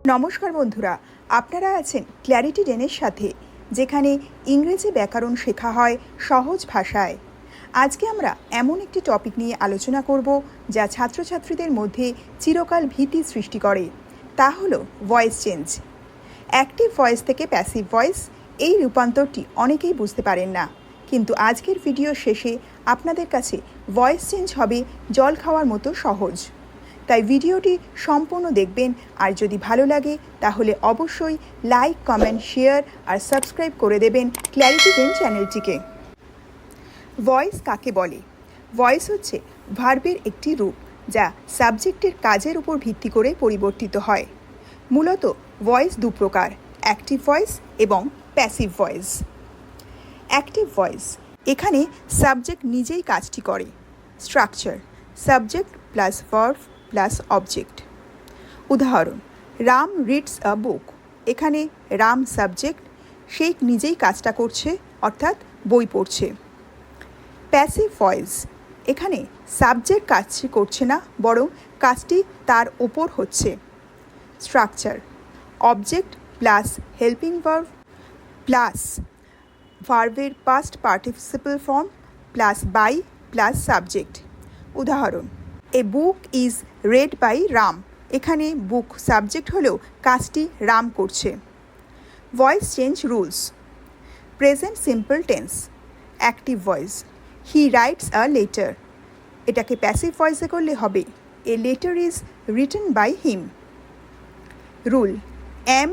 নমস্কার বন্ধুরা, আপনারা আছেন ক্ল্যারিটিডেনের সাথে, যেখানে ইংরেজি ব্যাকরণ শেখা হয় সহজ ভাষায়। আজকে আমরা এমন একটি টপিক নিয়ে আলোচনা করব যা ছাত্রছাত্রীদের মধ্যে চিরকাল ভীতি সৃষ্টি করে। তা হলো ভয়েস চেঞ্জ। অ্যাক্টিভ ভয়েস থেকে প্যাসিভ ভয়েস, এই রূপান্তরটি অনেকেই বুঝতে পারেন না, কিন্তু আজকের ভিডিও শেষে আপনাদের কাছে ভয়েস চেঞ্জ হবে জল খাওয়ার মতো সহজ। তাই ভিডিওটি সম্পূর্ণ দেখবেন, আর যদি ভালো লাগে তাহলে অবশ্যই লাইক, কমেন্ট, শেয়ার আর সাবস্ক্রাইব করে দেবেন ক্ল্যারিটিডেন চ্যানেলটিকে। ভয়েস কাকে বলে? ভয়েস হচ্ছে ভার্বের একটি রূপ যা সাবজেক্টের কাজের উপর ভিত্তি করে পরিবর্তিত হয়। মূলত ভয়েস দু প্রকার, অ্যাক্টিভ ভয়েস এবং প্যাসিভ ভয়েস। অ্যাক্টিভ ভয়েস, এখানে সাবজেক্ট নিজেই কাজটি করে। Structure: subject plus verb plus object. উদাহরণ: রাম রিডস আ বুক। এখানে রাম সাবজেক্ট, সে নিজেই কাজটা করছে, অর্থাৎ বই পড়ছে। প্যাসিভ ভয়েস, এখানে সাবজেক্ট কাজটি করছে না, বরং কাজটি তার ওপর হচ্ছে। Structure: object plus helping verb plus ভার্বের past participle form plus by plus subject. উদাহরণ: a book is read by Ram. এখানে বুক সাবজেক্ট হলেও কাজটি রাম করছে। Voice change rules: present simple tense, active voice. He writes a letter, এটাকে passive ভয়েসে করলে হবে a letter is written by him. Rule: am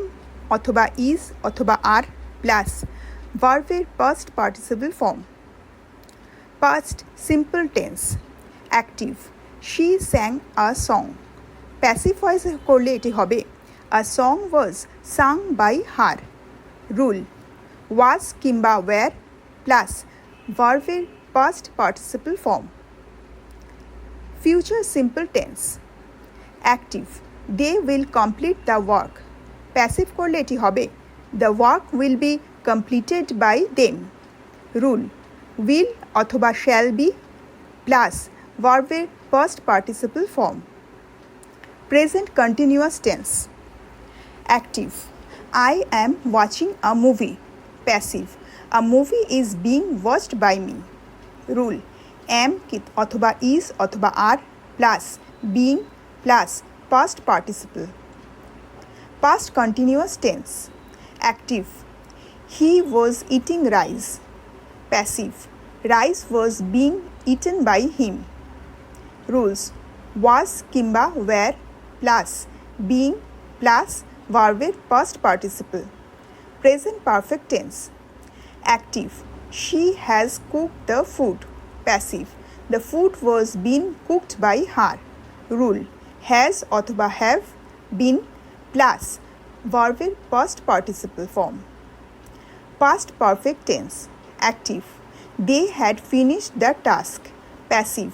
অথবা ইজ অথবা আর প্লাস ভার্বের past participle form. Past simple tense, active. She sang a song. Passive ভয়েসে করলে এটি হবে a song was sang by her. Rule: was কিংবা were plus ভার্বের past participle form. Future simple tense, active. They will complete the work. Passive করলে এটি হবে the work will be completed by them. Rule: will অথবা shall be plus ভার্বের past participle form. Present continuous tense, active. I am watching a movie. Passive: a movie is being watched by me. Rule: am অথবা is অথবা are plus being plus past participle. Past continuous tense, active. He was eating rice. Passive: rice was being eaten by him. Rules: was কিংবা were plus being plus ভার্বের past participle. Present perfect tense, active. She has cooked the food. Passive: the food was been cooked by her. Rule: has অথবা have been plus ভার্বের past participle form. Past perfect tense, active. They had finished the task. Passive: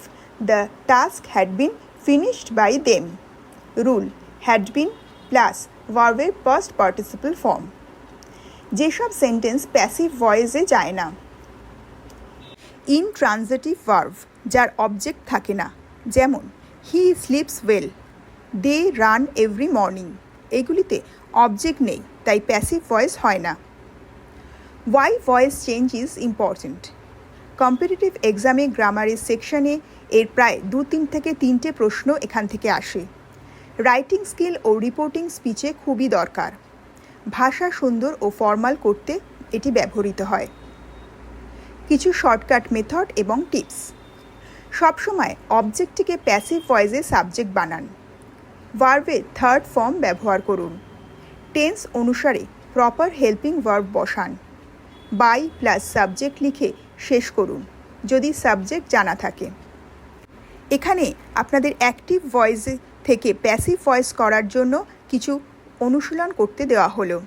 the task had been finished by them. Rule: had been plus ভার্বের past participle form. যেসব sentence passive ভয়েসে যায় না: intransitive verb, যার object থাকে না, যেমন he sleeps well, they run every morning. এগুলিতে অবজেক্ট নেই, তাই প্যাসিভ ভয়েস হয় না। Why voice change is important? Competitive এক্সামে গ্রামারের সেকশনে এর প্রায় 2 থেকে 3টে প্রশ্ন এখান থেকে আসে। রাইটিং স্কিল ও রিপোর্টিং স্পিচে খুবই দরকার। ভাষা সুন্দর ও ফর্মাল করতে এটি ব্যবহৃত হয়। কিছু শর্টকাট মেথড এবং টিপস: সবসময় অবজেক্টটিকে প্যাসিভ ভয়েসে সাবজেক্ট বানান। ভার্বের থার্ড ফর্ম ব্যবহার করুন। টেন্স অনুসারে প্রপার হেল্পিং ভার্ব বসান। বাই প্লাস সাবজেক্ট লিখে শেষ করুন যদি সাবজেক্ট জানা থাকে। এখানে আপনাদের অ্যাক্টিভ ভয়েস থেকে প্যাসিভ ভয়েস করার জন্য কিছু অনুশীলন করতে দেওয়া হলো।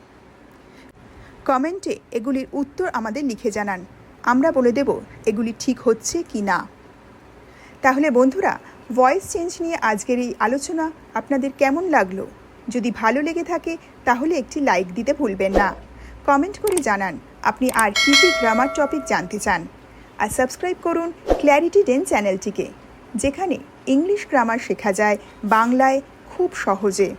কমেন্টে এগুলির উত্তর আমাদের লিখে জানান, আমরা বলে দেব এগুলি ঠিক হচ্ছে কি না। তাহলে বন্ধুরা, ভয়েস চেঞ্জ নিয়ে আজকের এই আলোচনা আপনাদের কেমন লাগলো? যদি ভালো লেগে থাকে তাহলে একটি লাইক দিতে ভুলবেন না। কমেন্ট করে জানান আপনি আর কী কী গ্রামার টপিক জানতে চান। আর সাবস্ক্রাইব করুন ক্ল্যারিটিডেন চ্যানেলটিকে, যেখানে ইংলিশ গ্রামার শেখা যায় বাংলায় খুব সহজে।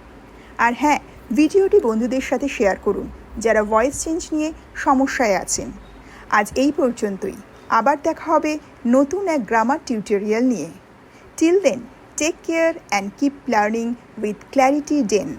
আর হ্যাঁ, ভিডিওটি বন্ধুদের সাথে শেয়ার করুন যারা ভয়েস চেঞ্জ নিয়ে সমস্যায় আছেন। আজ এই পর্যন্তই। আবার দেখা হবে নতুন এক গ্রামার টিউটোরিয়াল নিয়ে। Till then, take care and keep learning with clarity Dan.